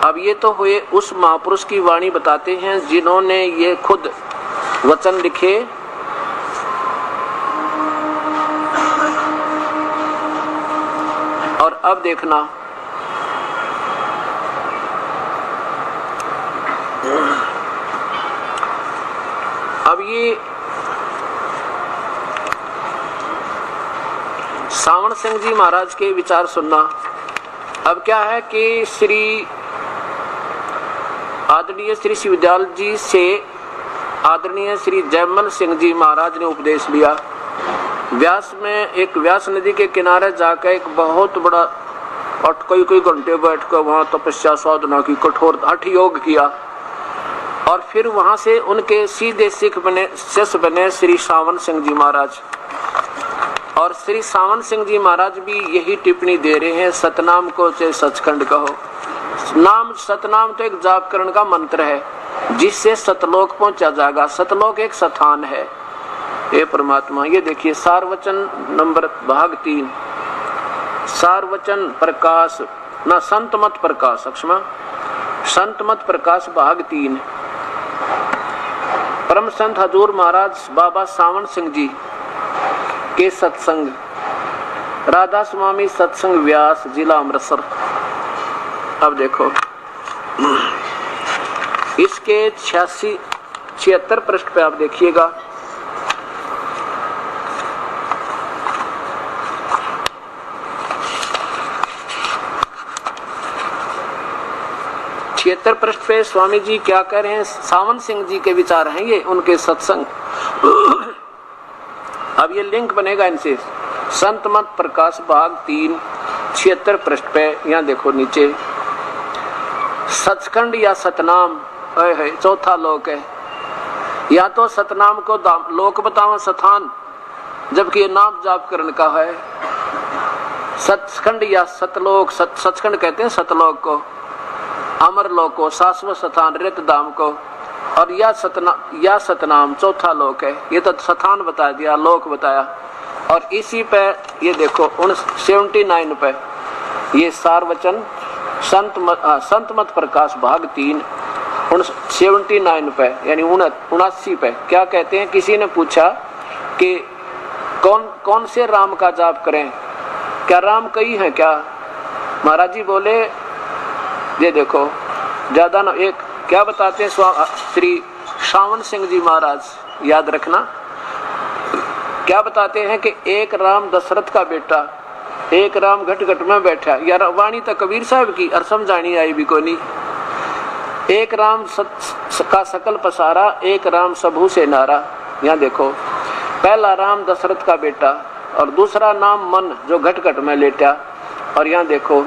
अब ये तो हुए उस महापुरुष की वाणी बताते हैं जिन्होंने ये खुद वचन लिखे और अब देखना अब ये सावण सिंह जी महाराज के विचार सुनना। अब क्या है कि श्री आदरणीय श्री शिवदयाल जी से आदरणीय श्री जयमल सिंह जी महाराज ने उपदेश लिया। व्यास में एक व्यास नदी के किनारे जाकर एक बहुत बड़ा और कई घंटे बैठकर वहां तपस्या साधना की, कठोर हठ योग किया और फिर वहां से उनके सीधे सिख बने, शिष्य बने श्री सावन सिंह जी महाराज। और श्री सावन सिंह जी महाराज भी यही टिप्पणी दे रहे हैं, सतनाम को चाहे सचखंड कहो। नाम सतनाम तो एक जापकरण का मंत्र है जिससे सतलोक पहुंचा जाएगा। सतलोक एक स्थान है। हे परमात्मा, ये देखिए सारवचन नंबर भाग 3, सारवचन प्रकाश ना संत मत प्रकाश, अक्षमा संत मत प्रकाश भाग 3। परम संत हजूर महाराज बाबा सावन सिंह जी के सत्संग, राधा स्वामी सत्संग व्यास, जिला अमृतसर। अब देखो इसके 76 पृष्ठ पे आप देखिएगा। पृष्ठ पे स्वामी जी क्या कह रहे हैं, सावन सिंह जी के विचार हैं ये, उनके सत्संग। अब ये लिंक बनेगा इनसे। संत मत प्रकाश भाग 3 76 पृष्ठ पे यहाँ देखो नीचे, सचखंड या सतनाम है चौथा लोक है। या तो सतनाम को लोक बतावा स्थान, जबकि ये नाम जाप करने का है। सचखंड या सतलोक, सचखंड कहते हैं सतलोक को, अमर लोक को, शाश्वत स्थान रित धाम को, और या सतनाम चौथा लोक है। ये तो स्थान बता दिया, लोक बताया। और इसी पे ये देखो 79 पे ये सारवचन संत मत प्रकाश भाग 3 79 पे यानी 79 पे क्या कहते हैं। किसी ने पूछा कि कौन से राम का जाप करें, क्या राम कई है क्या? महाराज जी बोले ये देखो ज्यादा ना, एक क्या बताते हैं श्री सावन सिंह जी महाराज, याद रखना क्या बताते हैं कि एक राम दशरथ का बेटा, एक राम घट घट में बैठा। यार वाणी तो कबीर साहब की और समझानी आई भी को नहीं। एक राम का सकल पसारा, एक राम सबू से नारा। यहाँ देखो पहला राम दशरथ का बेटा और दूसरा नाम मन जो घट घट में लेटा। और यहाँ देखो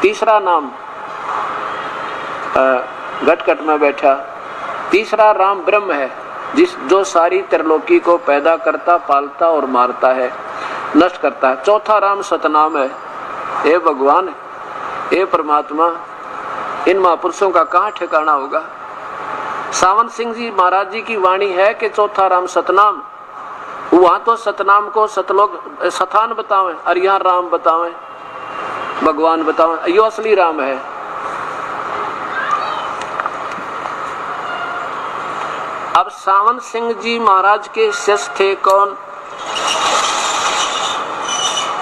तीसरा नाम घट घट में बैठा। तीसरा राम ब्रह्म है जो सारी त्रिलोकी को पैदा करता, पालता और मारता है, नष्ट करता है। चौथा राम सतनाम है। हे भगवान, हे परमात्मा, इन महापुरुषों का कहाँ ठिकाना होगा? सावन सिंह जी महाराज जी की वाणी है कि चौथा राम सतनाम। वहां तो सतनाम को सतलोक स्थान बतावे और यहाँ राम बतावे, भगवान बतावे, यो असली राम है। अब सावन सिंह जी महाराज के शिष्य थे कौन?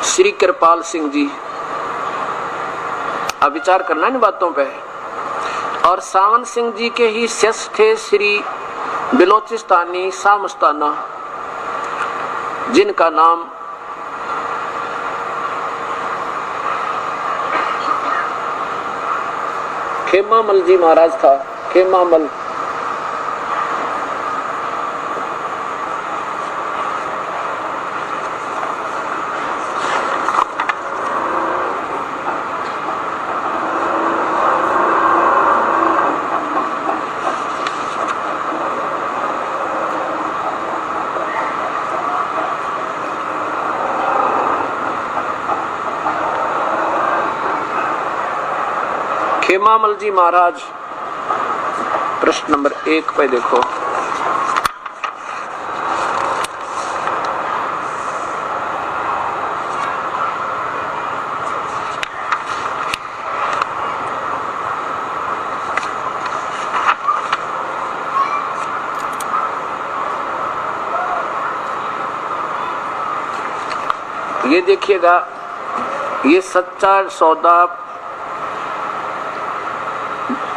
श्री कृपाल सिंह जी। अब विचार करना इन बातों पे। और सावन सिंह जी के ही शिष्य थे श्री बिलोचिस्तानी सामस्ताना, जिनका नाम खेमामल जी महाराज था। खेमामल खेमामल जी महाराज प्रश्न नंबर 1 पे देखो। ये देखिएगा, ये सच्चा सौदा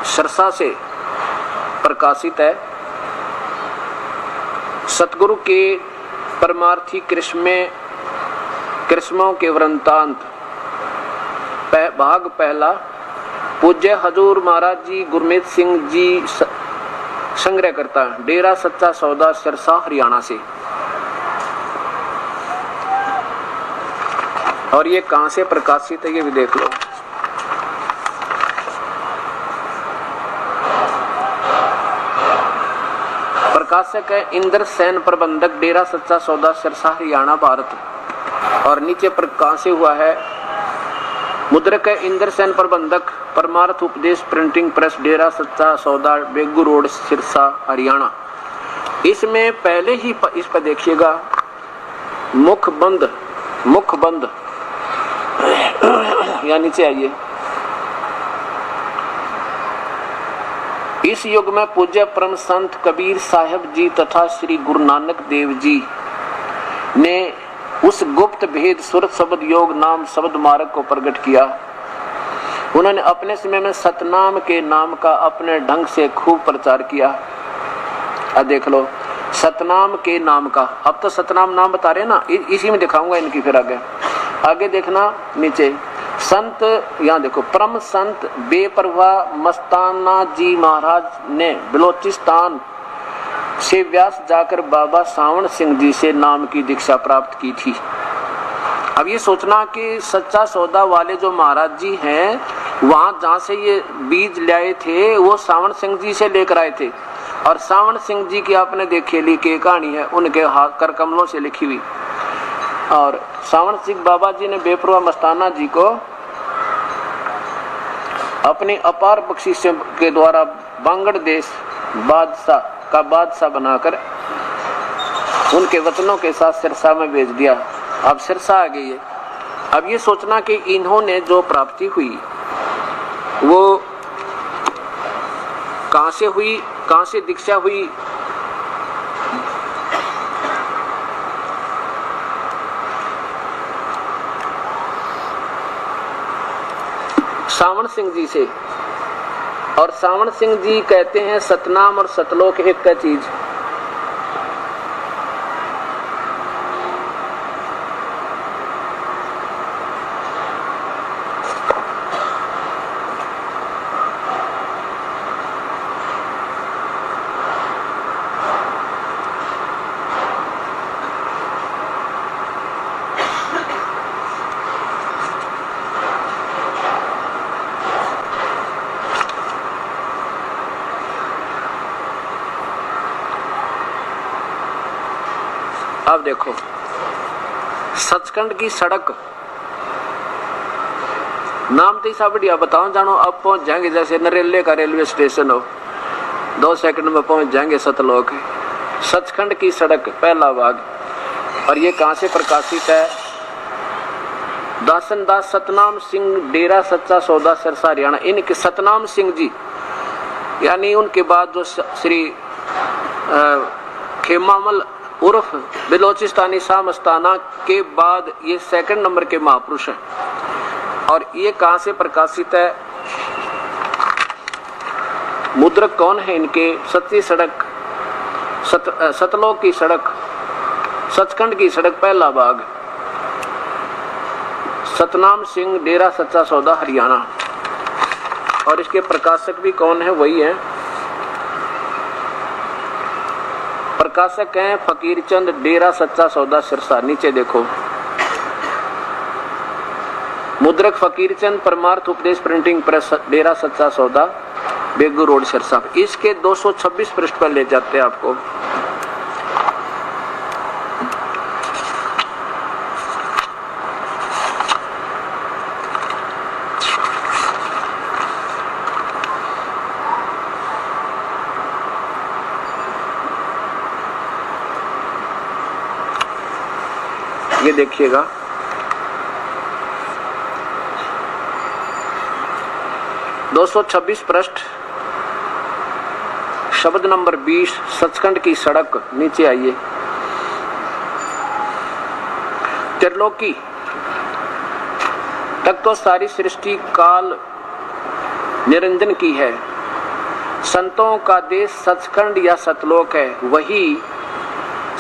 सरसा से प्रकाशित है। सतगुरु के परमार्थी कृष्णों के वृंतांत भाग पहला, पूज्य हजूर महाराज जी गुरमीत सिंह जी संग्रह करता है, डेरा सच्चा सौदा सिरसा हरियाणा से। और ये कहां से प्रकाशित है ये भी देख लो। प्रकाशक है इंद्र सेन, प्रबंधक, डेरा सच्चा सौदा सिरसा हरियाणा भारत। और नीचे कहां से हुआ है, मुद्रक है इंद्र सेन, प्रबंधक, परमार्थ उपदेश प्रिंटिंग प्रेस, डेरा सच्चा सौदा, बेगू रोड, सिरसा हरियाणा। इसमें पहले ही इस पर देखिएगा, मुखबंद या नीचे आइए। इस युग में पूज्य परम संत कबीर साहब जी तथा श्री गुरु नानक देव जी ने उस गुप्त भेद सुरत शब्द योग नाम शब्द मार्ग को प्रकट किया। उन्होंने अपने समय में सतनाम के नाम का अपने ढंग से खूब प्रचार किया। अब देख लो, सतनाम के नाम का, अब तो सतनाम नाम बता रहे ना, इसी में दिखाऊंगा इनकी, फिर आगे देखना नीचे। संत, यहाँ देखो, परम संत बेपरवाह मस्ताना जी महाराज ने बलोचिस्तान से व्यास जाकर बाबा सावण सिंह जी से नाम की दीक्षा प्राप्त की थी। अब ये सोचना कि सच्चा सौदा वाले जो महाराज जी हैं, वहां जहां से ये बीज लाए थे वो सावण सिंह जी से लेकर आए थे। और सावण सिंह जी की आपने देखी लिखी कहानी है, उनके हाथ कर कमलों से लिखी हुई। और सावण सिंह बाबा जी ने बेपरवाह मस्ताना जी को अपनी अपार बख्शिश के द्वारा बांगड़ देश बादशाह बनाकर उनके वतनों के साथ सिरसा में भेज दिया। अब सिरसा आ गई है। अब ये सोचना कि इन्होंने जो प्राप्ति हुई वो कहां से हुई, कहां से दीक्षा हुई। सावण सिंह जी से। और सावण सिंह जी कहते हैं सतनाम और सतलोक एक का चीज। अब देखो, सचखंड की सड़क नाम तो ऐसा बढ़िया बताओ जानो। अब पहुंच जाएंगे जैसे नरेले का रेलवे स्टेशन हो, 2 सेकंड में पहुंच जाएंगे सतलोक। सचखंड की सड़क पहला भाग। और ये कहां से प्रकाशित है, दासन दास सतनाम सिंह, डेरा सच्चा सौदा सिरसा हरियाणा। इनके सतनाम सिंह जी यानी उनके बाद जो श्री खेमामल उर्फ बिलोचिस्तानी शाह मस्ताना के बाद ये 2 नंबर के महापुरुष हैं। और ये कहां से प्रकाशित है, मुद्रक कौन है इनके, सच्ची सड़क, सतलोक की सड़क, सचखंड की सड़क पहला भाग, सतनाम सिंह, डेरा सच्चा सौदा हरियाणा। और इसके प्रकाशक भी कौन है, वही है, प्रकाशक हैं फकीर चंद, डेरा सच्चा सौदा सिरसा। नीचे देखो, मुद्रक फकीर चंद, परमार्थ उपदेश प्रिंटिंग प्रेस, डेरा सच्चा सौदा, बेगू रोड सिरसा। इसके 226 पृष्ठ पर ले जाते हैं आपको। ये देखिएगा, दो 226 पृष्ठ, शब्द नंबर 20, सचखंड की सड़क। नीचे आइए, त्रिलोकी तक तो सारी सृष्टि काल निरंजन की है। संतों का देश सचखंड या सतलोक है, वही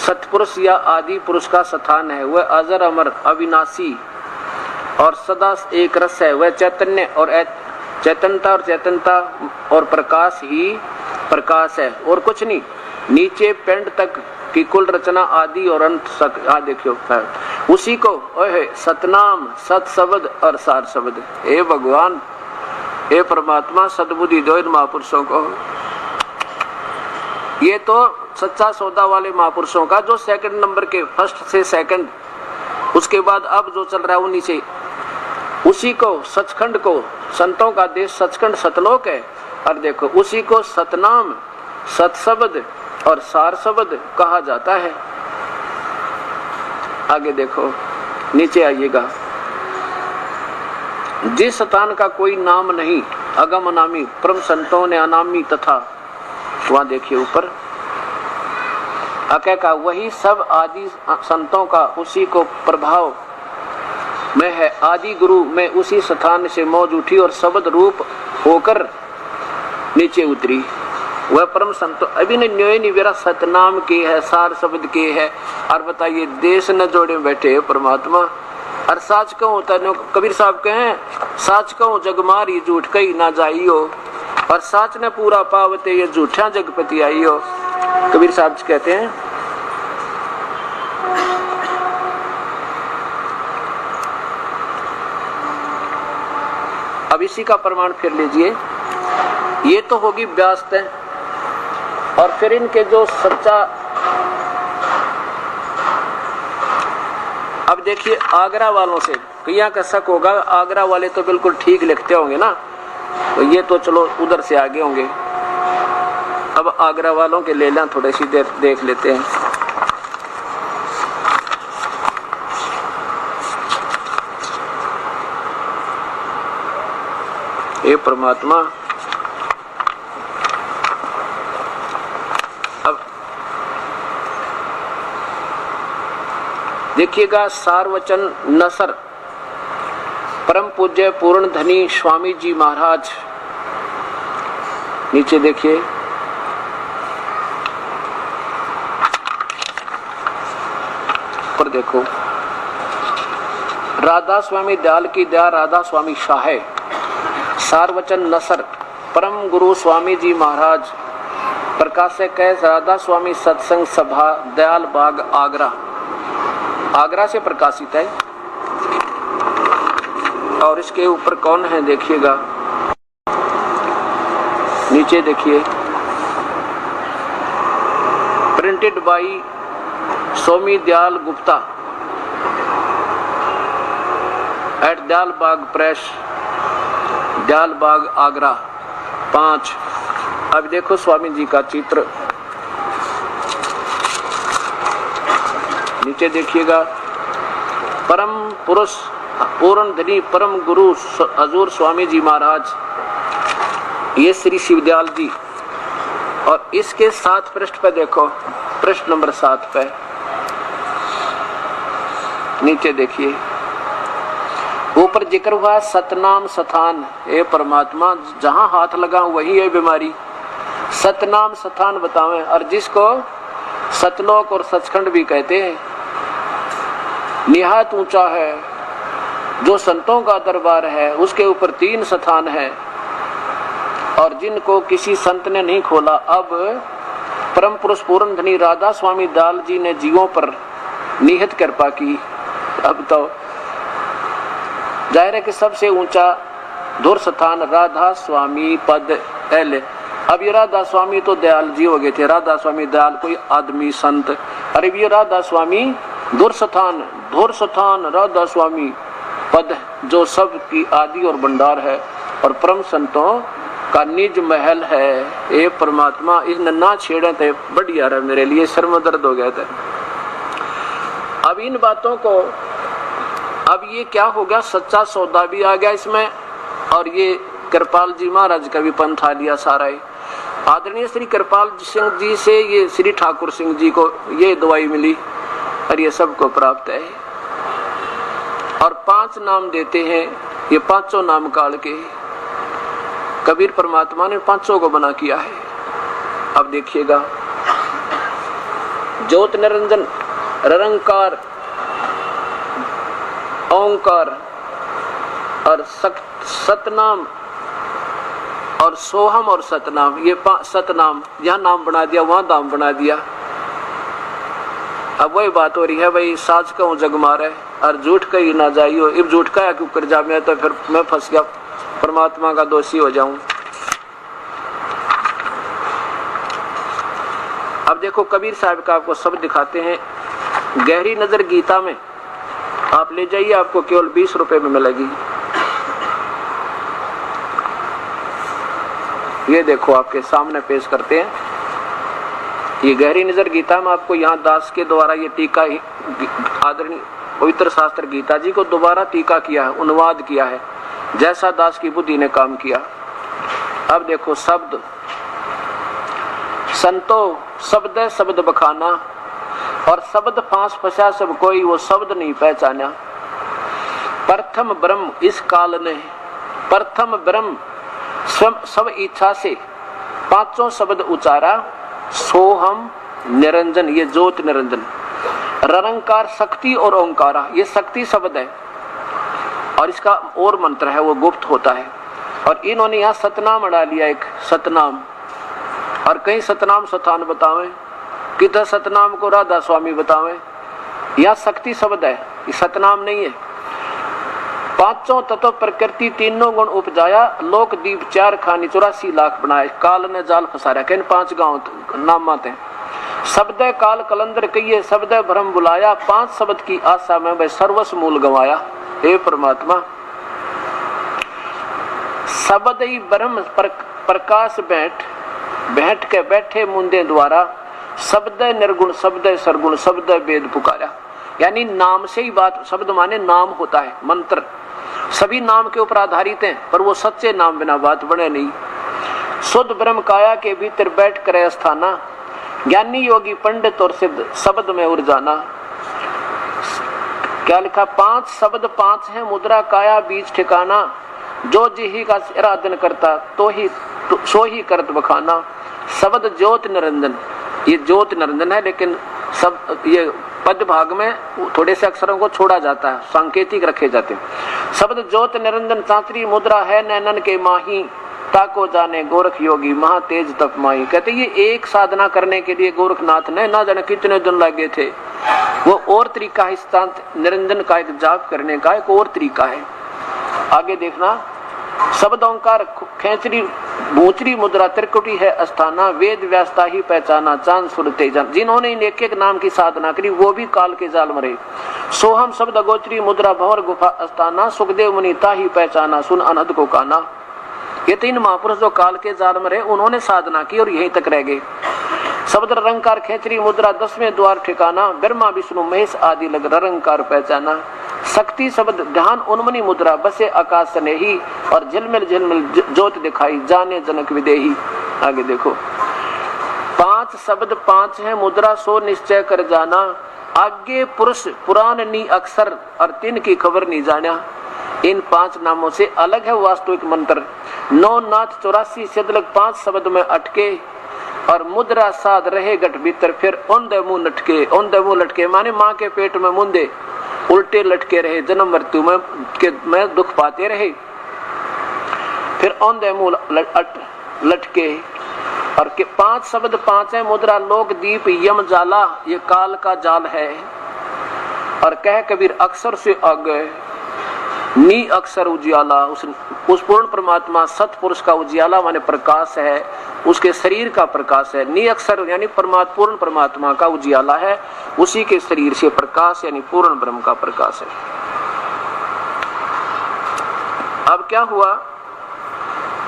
सतपुरुष या आदि पुरुष का स्थान है। वह अजर अमर अविनाशी और सदा एक रस है। वह चैतन्य और चैतन्यता और प्रकाश ही प्रकाश है और कुछ नहीं। नीचे पिंड तक की कुल रचना आदि और अंत देखियो उसी को सतनाम, सत शब्द और सार शब्द। हे भगवान, हे परमात्मा, सद्बुद्धि दो इन महापुरुषों को। ये तो सच्चा सौदा वाले महापुरुषों का, जो सेकंड नंबर के फर्स्ट से सेकंड, उसके बाद अब जो चल रहा है उन्हीं से, उसी को सचखंड को, संतों का देश सचखंड सतलोक है। और देखो उसी को सतनाम, सत शब्द और सार शब्द कहा जाता है। आगे देखो, नीचे आइएगा। जिस स्थान का कोई नाम नहीं, अगम अनामी, परम संतों ने अनामी तथा, वहां देखिए ऊपर अकय का, वही सब आदि संतों का उसी को प्रभाव में है। आदि गुरु में उसी स्थान से मौज उठी और शब्द रूप होकर नीचे उतरी। वह परम संतो अभी ने न्योय निवेरा सतनाम के है, सार शब्द के है। और बताइए देश न जोड़े बैठे परमात्मा। और साच कहूँ तनो कबीर साहब कहें, साच कहूँ जग मारी झूठ कही ना जाइयो, और साच ने पूरा पावते ये झूठा जगपति आइयो। कबीर साहब कहते हैं अब इसी का प्रमाण फिर लीजिए। ये तो होगी व्यासते, और फिर इनके जो सच्चा, अब देखिए आगरा वालों से कहीं का शक होगा, आगरा वाले तो बिल्कुल ठीक लिखते होंगे ना, तो ये तो चलो उधर से आगे होंगे। अब आगरा वालों के ले लें, थोड़ी सी देर देख लेते हैं। हे परमात्मा, अब देखिएगा सारवचन नसर परम पूज्य पूर्ण धनी स्वामी जी महाराज, नीचे देखिए पर देखो, राधा स्वामी दयाल की दया, राधा स्वामी शाह, सारवचन नसर परम गुरु स्वामी जी महाराज, प्रकाशक कैस राधा स्वामी सत्संग सभा दयाल बाग आगरा, आगरा से प्रकाशित है। और इसके ऊपर कौन है देखिएगा, नीचे देखिए, printed by Swami Dayal Gupta at Dayal Bagh press, Dayal Bagh Agra 5। अब देखो स्वामी जी का चित्र, नीचे देखिएगा, परम पुरुष पूर्ण धनी परम गुरु हजूर स्वामी जी महाराज, ये श्री शिवदयाल जी। और इसके 7 पृष्ठ पे देखो, पृष्ठ नंबर 7 पे नीचे देखिए, ऊपर जिक्र हुआ सतनाम स्थान। हे परमात्मा, जहां हाथ लगा वही है बीमारी। सतनाम स्थान बतावें, और जिसको सतलोक और सचखंड भी कहते हैं, निहायत ऊंचा है, जो संतों का दरबार है, उसके ऊपर 3 स्थान है, और जिनको किसी संत ने नहीं खोला। अब परम पुरुष पूर्ण धनी राधा स्वामी दयाल जी ने जीवों पर निहित कृपा की। अब तो जाहिर है कि सबसे ऊंचा धुर स्थान राधा स्वामी पद एल। अब ये राधा स्वामी तो दयाल जी हो गए थे, राधा स्वामी दयाल कोई आदमी संत, अरे ये राधा स्वामी धुर स्थान राधा स्वामी पद, जो सब की आदि और भंडार है, और परम संतों का निज महल है। ए परमात्मा, इन ना छेड़े थे बढ़िया रहा, मेरे लिए सर में दर्द हो गया था। अब इन बातों को, अब ये क्या हो गया, सच्चा सौदा भी आ गया इसमें, और ये कृपाल जी महाराज का भी पंथ आ लिया सारा ही। आदरणीय श्री कृपाल सिंह जी से ये श्री ठाकुर सिंह जी को ये दवाई मिली, और ये सबको प्राप्त है। और 5 नाम देते हैं ये पांचों नाम काल के कबीर परमात्मा ने पांचों को बना किया है। अब देखिएगा, ज्योत निरंजन, निरंकार, ओंकार और सतनाम और सोहम और सतनाम, ये सतनाम यहाँ नाम बना दिया, वहां नाम बना दिया। अब वही बात हो रही है, भाई साच कहूं जग मारे और झूठ कही ना जाइयो। इब झूठ कहा क्यों कर जा, मैं तो फिर मैं फंस गया, परमात्मा का दोषी हो जाऊं। अब देखो कबीर साहब का आपको शब्द दिखाते हैं, गहरी नजर गीता में आप ले जाइए, आपको केवल 20 रुपए में मिलेगी। ये देखो आपके सामने पेश करते हैं, ये गहरी नजर गीता में आपको यहाँ दास के द्वारा ये टीका आदरणीय पवित्र शास्त्र गीता जी को दोबारा टीका किया है, अनुवाद किया है, जैसा दास की बुद्धि ने काम किया। अब देखो शब्द, संतो शब्द है शब्द बखाना, और शब्द फांस फंसा सब कोई वो शब्द नहीं पहचाना। प्रथम ब्रह्म इस काल ने, प्रथम ब्रह्म सब इच्छा से पांचों शब्द उचारा, सोहम निरंजन, ये ज्योत निरंजन, निरंकार शक्ति और ओंकारा, ये शक्ति शब्द है और इसका और मंत्र है वो गुप्त होता है। और इन्होंने यहाँ सतनाम अड़ा लिया, एक सतनाम, और कहीं सतनाम स्थान बतावे, किधर सतनाम को राधा स्वामी बतावे, यहाँ शक्ति शब्द है, ये सतनाम नहीं है। पांचों तत्व प्रकृति तीनों गुण उपजाया, लोक दीप 4 खानी 84 लाख बनाए, काल ने जाल फसारा। कहीं 5 गांव नाम आते हैं। शब्द काल कलंदर कहिए, शब्द भ्रम बुलाया, 5 शब्द की आशा में वह सर्वस्व मूल गंवाया। हे परमात्मा, शब्द ही ब्रह्म प्रकाश बैठ के बैठे मुंदे द्वारा, शब्द निर्गुण शब्द सरगुण शब्द वेद पुकारा। यानी नाम से ही बात, शब्द माने नाम होता है, मंत्र सभी नाम के ऊपर आधारित हैं, पर वो सच्चे नाम बिना बात बने नहीं। शुद्ध ब्रह्म काया के भीतर बैठ कर अस्थाना, ज्ञानी योगी पंडित और सिद्ध शब्द में उड़ जाना। क्या लिखा, 5 शब्द 5 है, मुद्रा काया बीच ठिकाना, जो जिही का आराधन करता सो ही करत बखाना। शब्द ज्योत निरंजन, ये ज्योत निरंजन है, लेकिन सब ये पद भाग में थोड़े से अक्षरों को छोड़ा जाता है, सांकेतिक रखे जाते हैं। शब्द ज्योत निरंजन चांत्री मुद्रा है, नैनन के माही ताको जाने गोरख योगी महा तेज तप माही। कहते ये एक साधना करने के लिए गोरखनाथ ने ना जाने कितने दिन लगे थे, वो और तरीका है, इस निरंजन का एक जाप करने का एक और तरीका है। आगे देखना, शब्द ओंकार खेचरी भूचरी मुद्रा त्रिकुटी है अस्थाना, वेद व्यासता ही पहचाना चांद सुरते जान। जिन्होंने इन एक एक नाम की साधना करी वो भी काल के जाल में रहे। सोहम शब्द गोचरी मुद्रा भंवर गुफा अस्थाना, सुखदेव मुनिता ही पहचाना सुन अनहद को काना। ये 3 महापुरुष जो काल के जाल में रहे, उन्होंने साधना की और यहीं तक रह गए। शब्द रंकार खेचरी मुद्रा 10वें द्वार ठिकाना, ब्रह्मा विष्णु महेश आदि लग रंकार पहचाना। शक्ति शब्द ध्यान उन्मनी मुद्रा बसे आकाश ने ही, और झिलमिल झिलमिल ज्योत दिखाई जाने जनक विदेही। आगे देखो, 5 शब्द 5 है, मुद्रा सो निश्चय कर जाना, आगे पुरुष पुराण नी अक्षर और 3 की खबर नहीं जाना। इन 5 नामों से अलग है वास्तविक मंत्र। 9 नाथ 84 सिद्धलग 5 शब्द में अटके, और मुद्रा साध रहे गठ भीतर, फिर औंधे मुंह लटके। औंधे मुंह लटके माने माँ के पेट में मुंदे उल्टे लटके रहे, जन्म मृत्यु में दुख पाते रहे। फिर औंधे मुंह लटके, और के 5 शब्द 5 है, मुद्रा लोक दीप यम जाला, ये काल का जाल है। और कह कबीर अक्षर से आगे नी अक्षर उजियाला, उस पूर्ण परमात्मा सतपुरुष का उजियाला माने प्रकाश है, उसके शरीर का प्रकाश है। नी अक्षर यानी पूर्ण परमात्मा का उजियाला है, उसी के शरीर से प्रकाश यानी पूर्ण ब्रह्म का प्रकाश है। अब क्या हुआ,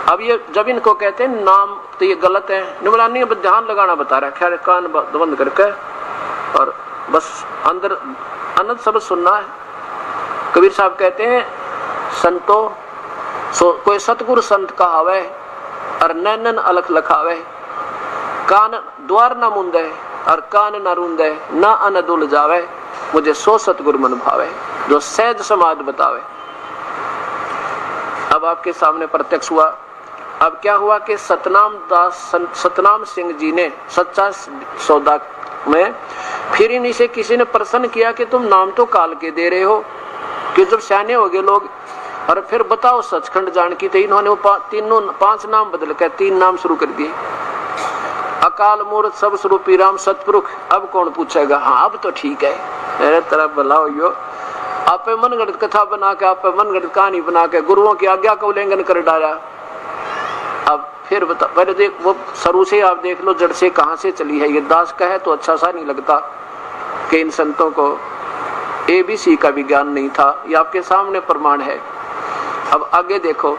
अब ये जब इनको कहते हैं नाम तो ये गलत है, निमलानी अब ध्यान लगाना बता रहा है, खैर कान बंद करके और बस अंदर अनंत शब्द सुनना है। कबीर साहब कहते हैं संतो कोई सतगुरु संत कहावे, और नैनन अलख लखावे, कान द्वार न मुंदे और कान न रूंदे, ना अनदुल जावे, मुझे सो सतगुरु मन भावे, जो सहज समाध बतावे। अब आपके सामने प्रत्यक्ष हुआ। अब क्या हुआ कि सतनाम सिंह जी ने सच्चा सौदा में फिर इन्हीं से किसी ने प्रश्न किया कि तुम नाम तो काल के दे रहे हो, कि जब सियाने हो गए लोग, और फिर बताओ सचखंड जान की। तो इन्होंने तीनों 5 नाम बदल कर 3 नाम शुरू कर दिए, अकाल मूर्त सब स्वरूपी राम सतपुरुष। अब कौन पूछेगा, हाँ अब तो ठीक है, मेरे तरफ भला हो। आप मनगढ़ंत कथा बना के, आप मनगढ़ंत कहानी बना के गुरुओं की आज्ञा का उल्लंघन कर डाला। अब फिर बता, पहले देख वो शुरू से आप देख लो जड़ से कहां से चली है। ये दास का है तो अच्छा सा नहीं लगता कि इन संतों को ABC का भी ज्ञान नहीं था। ये आपके सामने प्रमाण है। अब आगे देखो,